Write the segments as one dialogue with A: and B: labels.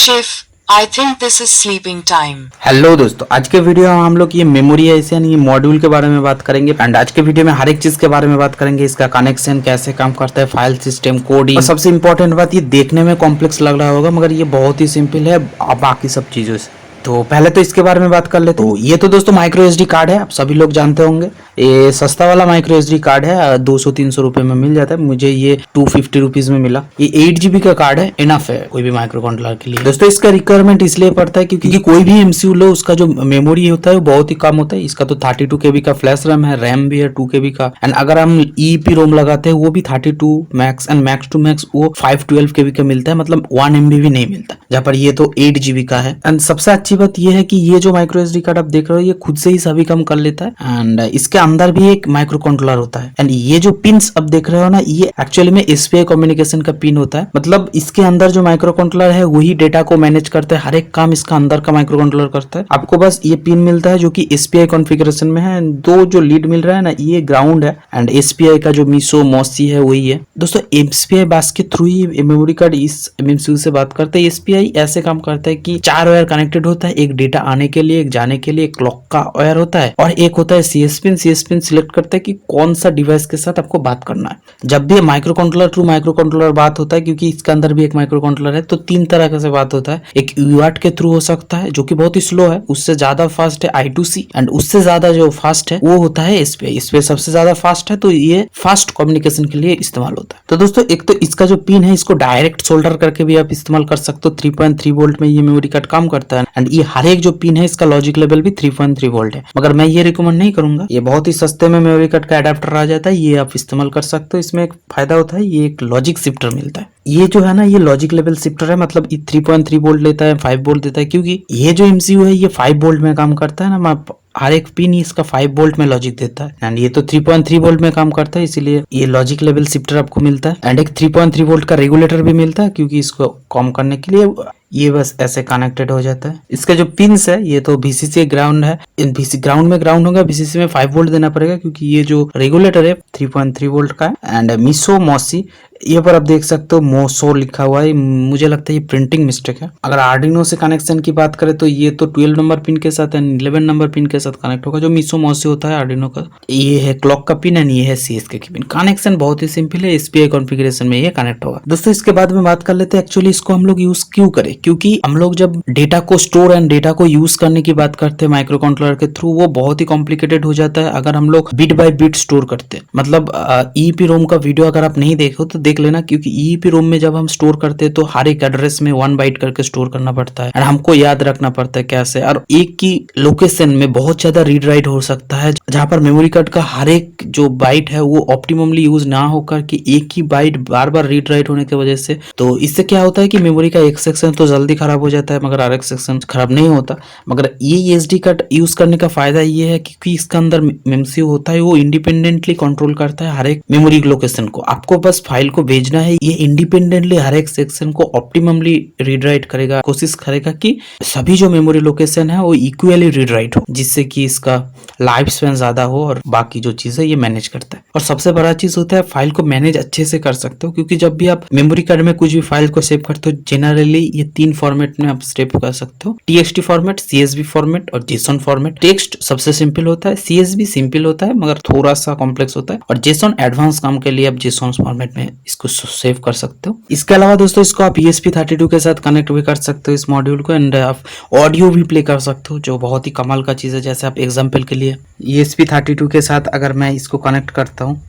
A: Chief, I think this is sleeping time.
B: Hello दोस्तों, आज के वीडियो में हम लोग ये मेमोरी ऐसे यानी मॉड्यूल के बारे में बात करेंगे। एंड आज के वीडियो में हर एक चीज के बारे में बात करेंगे, इसका कनेक्शन कैसे काम करता है, फाइल सिस्टम, कोडिंग। और सबसे इंपॉर्टेंट बात, ये देखने में कॉम्प्लेक्स लग रहा होगा मगर ये बहुत ही सिंपल है बाकी सब चीजों से। तो पहले तो इसके बारे में बात कर लेते हैं। तो ये तो दोस्तों माइक्रो एसडी कार्ड है, आप सभी लोग जानते होंगे। ये सस्ता वाला माइक्रो एसडी कार्ड है, 200-300 रुपए में मिल जाता है। मुझे ये 250 रुपीज में मिला। ये 8 GB का कार्ड है, इनफ है कोई भी माइक्रो कंट्रोलर के लिए। दोस्तों इसका रिक्वायरमेंट इसलिए पड़ता है क्योंकि कोई भी एमसीयू लो, उसका जो मेमोरी होता है वो बहुत ही कम होता है। इसका तो 32 KB का फ्लैश रैम है, रैम भी है 2 KB का। एंड अगर हम ईपी रोम लगाते हैं वो भी 32 max, and max to max वो 512 KB का मिलता है, मतलब 1 MB भी नहीं मिलता, जहाँ पर ये तो 8 GB का है। एंड सबसे अच्छी बात ये है कि ये जो माइक्रो एसडी कार्ड आप देख रहे हो ये खुद से ही सभी काम कर लेता है। एंड इसके अंदर भी एक माइक्रो कंट्रोलर होता है। एंड ये जो पिन्स अब देख रहे हो ना, ये एक्चुअली में एसपीआई कम्युनिकेशन का पिन होता है। मतलब इसके अंदर जो माइक्रो कंट्रोलर है वही डेटा को मैनेज करता है, हर एक काम इसका अंदर का माइक्रो कंट्रोलर करता है। आपको बस ये पिन मिलता है जो कि एसपीआई कॉन्फ़िगरेशन में है। दो जो लीड मिल रहा है ना, ये ग्राउंड है, एंड एसपीआई का जो मीसो मॉसी है वही है। दोस्तों एसपीआई बस के थ्रू ही मेमोरी कार्ड इस एमएमसीयू से बात करते हैं। एसपीआई ऐसे काम करता है कि 4 वायर कनेक्टेड होता है, एक डेटा आने के लिए, एक जाने के लिए, क्लॉक का वायर होता है, और एक होता है CS pin. CS pin select करता है कि कौन सा डिवाइस के साथ आपको बात करना है। जब भी micro controller through micro controller बात होता है, क्योंकि इसके अंदर भी एक माइक्रो कंट्रोलर है, तो 3 तरह से बात होता है। एक यूआरट के थ्रू हो सकता है जो कि बहुत ही स्लो है, उससे ज्यादा फास्ट है I2C, एंड उससे ज्यादा जो फास्ट है वो होता है एसपीआई। एसपीआई सबसे ज्यादा फास्ट है, तो ये फास्ट कम्युनिकेशन के लिए इस्तेमाल होता है। तो दोस्तों एक तो इसका जो पिन है, इसको डायरेक्ट सोल्डर करके भी आप इस्तेमाल कर सकते हो। 3.3 वोल्ट में ये मेमोरी कार्ड काम करता है। एंड ये हर एक जो पिन है इसका लॉजिक लेवल भी 3.3 वोल्ट है, मगर मैं ये रिकमेंड नहीं करूंगा। ये बहुत ही सस्ते में मेमोरी कार्ड का अडेप्टर आ जाता है, ये आप इस्तेमाल कर सकते हो। इसमें एक फायदा होता है, ये एक लॉजिक शिफ्टर मिलता है। ये जो है ना, ये लॉजिक लेवल शिफ्टर है, मतलब ये 3.3 वोल्ट लेता है, 5 वोल्ट देता है, क्योंकि ये जो एमसीयू है ये 5 वोल्ट में काम करता है ना। हर एक पिन इसका 5 वोल्ट में लॉजिक देता है, एंड ये तो 3.3 वोल्ट में काम करता है, इसीलिए ये लॉजिक लेवल शिफ्टर आपको मिलता है। एंड एक 3.3 वोल्ट का रेगुलेटर भी मिलता है, क्योंकि इसको कम करने के लिए ये बस ऐसे कनेक्टेड हो जाता है। इसका जो पिन्स है ये तो VCC ग्राउंड है, इन VCC ग्राउंड में ग्राउंड होगा, VCC में 5 वोल्ट देना पड़ेगा, क्योंकि ये जो रेगुलेटर है 3.3 वोल्ट का है। एंड मीसो मॉसी, ये पर आप देख सकते हो मोसो लिखा हुआ है, मुझे लगता है ये प्रिंटिंग मिस्टेक है। अगर आर्डिनो से कनेक्शन की बात करें तो ये तो 12 नंबर पिन के साथ एंड 11 नंबर पिन के साथ कनेक्ट होगा, जो मीसो मॉसी होता है आर्डिनो का। ये है क्लॉक का पिन एंड ये है सीएसके की पिन। कनेक्शन बहुत ही सिंपल है, एसपीआई कॉन्फ़िगरेशन में ये कनेक्ट होगा। दोस्तों इसके बाद में बात कर लेते हैं एक्चुअली इसको हम लोग यूज क्यों करें, क्योंकि हम लोग जब डेटा को स्टोर एंड डेटा को यूज करने की बात करते हैं माइक्रो कंट्रोलर के थ्रू, वो बहुत ही कॉम्प्लिकेटेड हो जाता है अगर हम लोग बिट बाय बिट स्टोर करते हैं। मतलब ईपी रोम का वीडियो अगर आप नहीं देखो तो देख लेना, क्योंकि ईपी रोम में जब हम स्टोर करते हैं तो हर एक एड्रेस में 1 बाइट करके स्टोर करना पड़ता है, और हमको याद रखना पड़ता है कैसे। और एक की लोकेशन में बहुत ज्यादा रीड राइट हो सकता है, जहां पर मेमोरी कार्ड का हर एक जो बाइट है वो ऑप्टिममली यूज ना होकर के एक ही बाइट बार बार रीड राइट होने की वजह से, तो इससे क्या होता है कि मेमोरी का एक सेक्शन तो जल्दी खराब हो जाता है, मगर हर एक सेक्शन खराब नहीं होता। मगर ये एसडी कार्ड यूज करने का फायदा ये है क्योंकि इसके अंदर एमसीयू होता है, वो इंडिपेंडेंटली कंट्रोल करता है हर एक मेमोरी लोकेशन को। आपको बस फाइल को भेजना है, ये इंडिपेंडेंटली हर एक सेक्शन को ऑप्टिममली रीड राइट करेगा, कोशिश करेगा कि सभी जो मेमोरी लोकेशन है वो इक्वली रीड राइट हो, जिससे कि इसका लाइफ स्पैन ज्यादा हो, और बाकी जो चीज है ये मैनेज करता है। और सबसे बड़ा चीज होता है फाइल को मैनेज अच्छे से कर सकते हो, क्योंकि जब भी आप मेमोरी कार्ड में कुछ भी फाइल को सेव करते हो, जनरली ये 3 फॉर्मेट में आप सेव कर सकते हो। TXT फॉर्मेट, CSV फॉर्मेट और JSON फॉर्मेट। टेक्स्ट सबसे सिंपल होता है, CSV सिंपल होता है मगर थोड़ा सा कॉम्प्लेक्स होता है, और JSON एडवांस काम के लिए आप JSON फॉर्मेट में इसको सेव कर सकते हो। इसके अलावा दोस्तों इसको आप ESP32 के साथ कनेक्ट भी कर सकते हो इस मॉड्यूल को, एंड आप ऑडियो भी प्ले कर सकते हो, जो बहुत ही कमाल का चीज है। जैसे आप एग्जाम्पल के लिए ESP32 के साथ अगर मैं इसको कनेक्ट करता हूँ,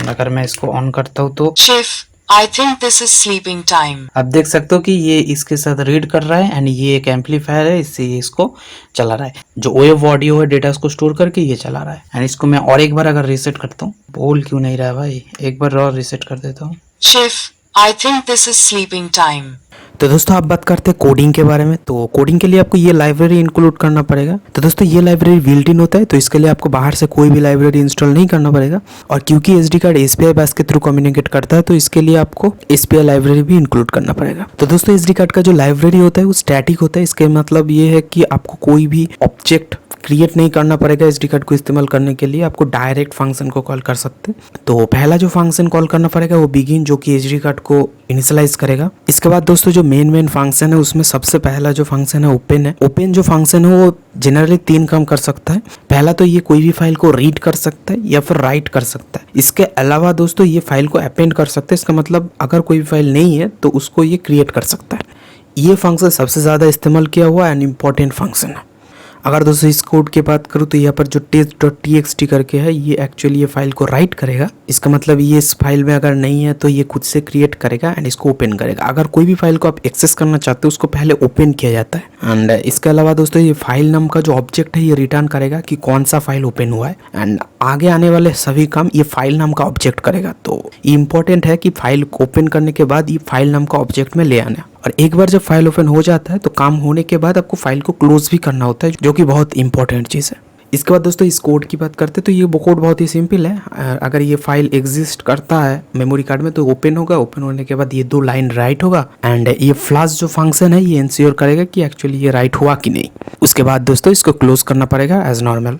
B: अगर मैं इसको ऑन करता हूँ तो
A: Chief, I think this is sleeping time.
B: आप देख सकते हो कि ये इसके साथ रीड कर रहा है, एंड ये एक एम्पलीफायर है, इससे ये इसको चला रहा है। जो वेव ऑडियो है डेटा को स्टोर करके ये चला रहा है। एंड इसको मैं और एक बार अगर रीसेट करता हूँ, बोल क्यों नहीं रहा है भाई, एक बार और रीसेट कर देता हूँ।
A: Chief, I think this is sleeping time.
B: तो दोस्तों आप बात करते हैं कोडिंग के बारे में। तो कोडिंग के लिए आपको ये लाइब्रेरी इंक्लूड करना पड़ेगा। तो दोस्तों ये लाइब्रेरी बिल्ट इन होता है, तो इसके लिए आपको बाहर से कोई भी लाइब्रेरी इंस्टॉल नहीं करना पड़ेगा। और क्योंकि एसडी कार्ड एसपीआई बस के थ्रू कम्युनिकेट करता है, तो इसके लिए आपको एसपीआई लाइब्रेरी भी इंक्लूड करना पड़ेगा। तो दोस्तों एसडी कार्ड का जो लाइब्रेरी होता है वो स्टैटिक होता है। इसके मतलब ये है कि आपको कोई भी ऑब्जेक्ट
C: क्रिएट नहीं करना पड़ेगा एसडी कार्ड को इस्तेमाल करने के लिए, आपको डायरेक्ट फंक्शन को कॉल कर सकते हैं। तो पहला जो फंक्शन कॉल करना पड़ेगा वो बिगिन, जो कि एसडी कार्ड को इनिशियलाइज करेगा। इसके बाद दोस्तों जो मेन फंक्शन है उसमें सबसे पहला जो फंक्शन है ओपन है। ओपन जो फंक्शन है वो जनरली 3 काम कर सकता है। पहला तो ये कोई भी फाइल को रीड कर सकता है या फिर राइट कर सकता है। इसके अलावा दोस्तों ये फाइल को अपेंड कर सकता है। इसका मतलब अगर कोई भी फाइल नहीं है तो उसको ये क्रिएट कर सकता है। ये फंक्शन सबसे ज़्यादा इस्तेमाल किया हुआ एंड इम्पॉर्टेंट फंक्शन है। अगर दोस्तों इस कोड की बात करूँ तो यहाँ पर जो test.txt करके है ये एक्चुअली ये फाइल को राइट करेगा। इसका मतलब ये इस फाइल में अगर नहीं है तो ये खुद से क्रिएट करेगा एंड इसको ओपन करेगा। अगर कोई भी फाइल को आप एक्सेस करना चाहते हो उसको पहले ओपन किया जाता है। एंड इसके अलावा दोस्तों ये फाइल नाम का जो ऑब्जेक्ट है ये रिटर्न करेगा कि कौन सा फाइल ओपन हुआ है एंड आगे आने वाले सभी काम ये फाइल नाम का ऑब्जेक्ट करेगा। तो ये इंपॉर्टेंट है कि फाइल ओपन करने के बाद ये फाइल नाम का ऑब्जेक्ट में ले आना। और एक बार जब फाइल ओपन हो जाता है तो काम होने के बाद आपको फाइल को क्लोज भी करना होता है, जो कि बहुत इंपॉर्टेंट चीज़ है। इसके बाद दोस्तों इस कोड की बात करते हैं तो ये कोड बहुत ही सिंपल है। अगर ये फाइल एग्जिस्ट करता है मेमोरी कार्ड में तो ओपन होगा। ओपन होने के बाद ये 2 लाइन राइट होगा एंड ये फ्लैश जो फंक्शन है ये इंश्योर करेगा कि एक्चुअली ये राइट हुआ कि नहीं। उसके बाद दोस्तों इसको क्लोज करना पड़ेगा एज नॉर्मल।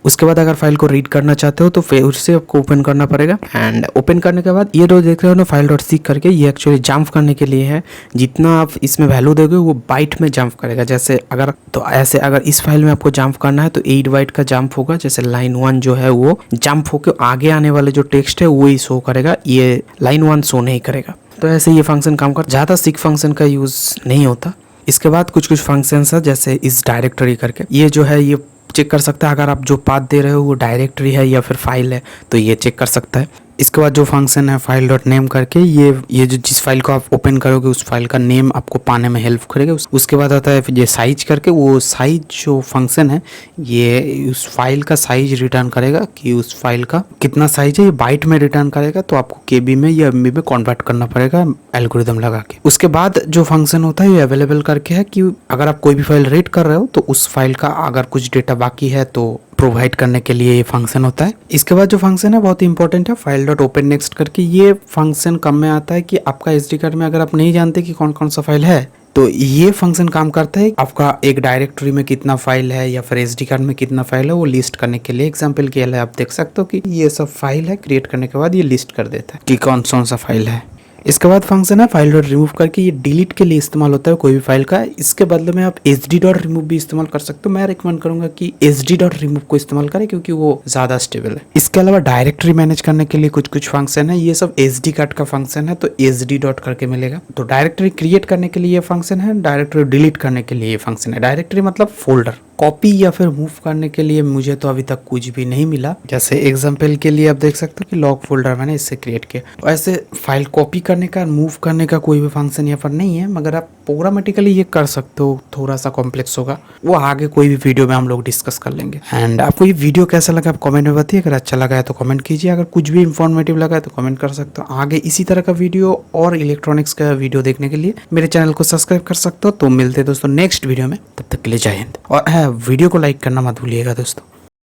C: उसके बाद अगर फाइल को रीड करना चाहते हो तो फिर से आपको ओपन करना पड़ेगा एंड ओपन करने के बाद ये जो देख रहे हो ना file.seek करके, ये एक्चुअली जंप करने के लिए है। जितना आप इसमें वैल्यू दोगे वो बाइट में जंप करेगा। जैसे अगर तो ऐसे अगर इस फाइल में आपको जंप करना है तो 8 बाइट का जंप होगा। जैसे लाइन 1 जो है वो जंप होकर आगे आने वाले जो टेक्स्ट है वो ही शो करेगा, ये लाइन 1 शो नहीं करेगा। तो ऐसे ये फंक्शन काम कर, ज़्यादा सीक फंक्शन का यूज़ नहीं होता। इसके बाद कुछ फंक्शन है जैसे इस डायरेक्टरी करके, ये जो है ये चेक कर सकता है अगर आप जो पाथ दे रहे हो वो डायरेक्टरी है या फिर फाइल है तो ये चेक कर सकता है। इसके बाद जो फंक्शन है file.name करके, ये जो जिस फाइल को आप ओपन करोगे उस फाइल का नेम आपको पाने में हेल्प करेगा। उसके बाद आता है ये साइज करके, वो साइज जो फंक्शन है ये उस फाइल का साइज रिटर्न करेगा कि उस फाइल का कितना साइज है, ये बाइट में रिटर्न करेगा। तो आपको KB में या MB में कन्वर्ट करना पड़ेगा एल्गोरिदम लगा के। उसके बाद जो फंक्शन होता है ये अवेलेबल करके है कि अगर आप कोई भी फाइल रीड कर रहे हो तो उस फाइल का अगर कुछ डेटा बाकी है तो प्रोवाइड करने के लिए ये फंक्शन होता है। इसके बाद जो फंक्शन है बहुत इंपॉर्टेंट है file.openNext करके। ये फंक्शन कम में आता है कि आपका SD कार्ड में अगर आप नहीं जानते कि कौन कौन सा फाइल है तो ये फंक्शन काम करता है आपका एक डायरेक्टरी में कितना फाइल है या फिर SD कार्ड में कितना फाइल है वो लिस्ट करने के लिए। एग्जाम्पल के लिए आप देख सकते हो कि ये सब फाइल है, क्रिएट करने के बाद ये लिस्ट कर देता है कि कौन सा फाइल है। इसके बाद फंक्शन है file.remove करके, ये डिलीट के लिए इस्तेमाल होता है कोई भी फाइल का। इसके बदले में आप sd.remove भी इस्तेमाल कर सकते हो। मैं रिकमेंड करूंगा कि sd.remove को इस्तेमाल करें क्योंकि वो ज़्यादा स्टेबल है। इसके अलावा डायरेक्टरी मैनेज करने के लिए कुछ फंक्शन है, ये सब SD कार्ड का फंक्शन है तो sd डॉट करके मिलेगा। तो डायरेक्टरी क्रिएट करने के लिए ये फंक्शन है, डायरेक्टरी डिलीट करने के लिए ये फंक्शन है। डायरेक्टरी मतलब फोल्डर, कॉपी या फिर मूव करने के लिए मुझे तो अभी तक कुछ भी नहीं मिला। जैसे एग्जांपल के लिए आप देख सकते हो कि लॉग फोल्डर मैंने इससे क्रिएट किया। ऐसे फाइल कॉपी करने का, मूव करने का कोई भी फंक्शन यहाँ पर नहीं है, मगर आप प्रोग्रामेटिकली ये कर सकते हो। थोड़ा सा कॉम्प्लेक्स होगा, वो आगे कोई भी वीडियो में हम लोग डिस्कस कर लेंगे। एंड आपको ये वीडियो कैसा लगा आप कमेंट में बताइए। अगर अच्छा लगा है तो कमेंट कीजिए, अगर कुछ भी इंफॉर्मेटिव लगा है तो कमेंट कर सकते हो। आगे इसी तरह का वीडियो और इलेक्ट्रॉनिक्स का वीडियो देखने के लिए मेरे चैनल को सब्सक्राइब कर सकते हो। तो मिलते हैं दोस्तों नेक्स्ट वीडियो में, तब तक के लिए जय हिंद। और वीडियो को लाइक करना मत भूलिएगा दोस्तों।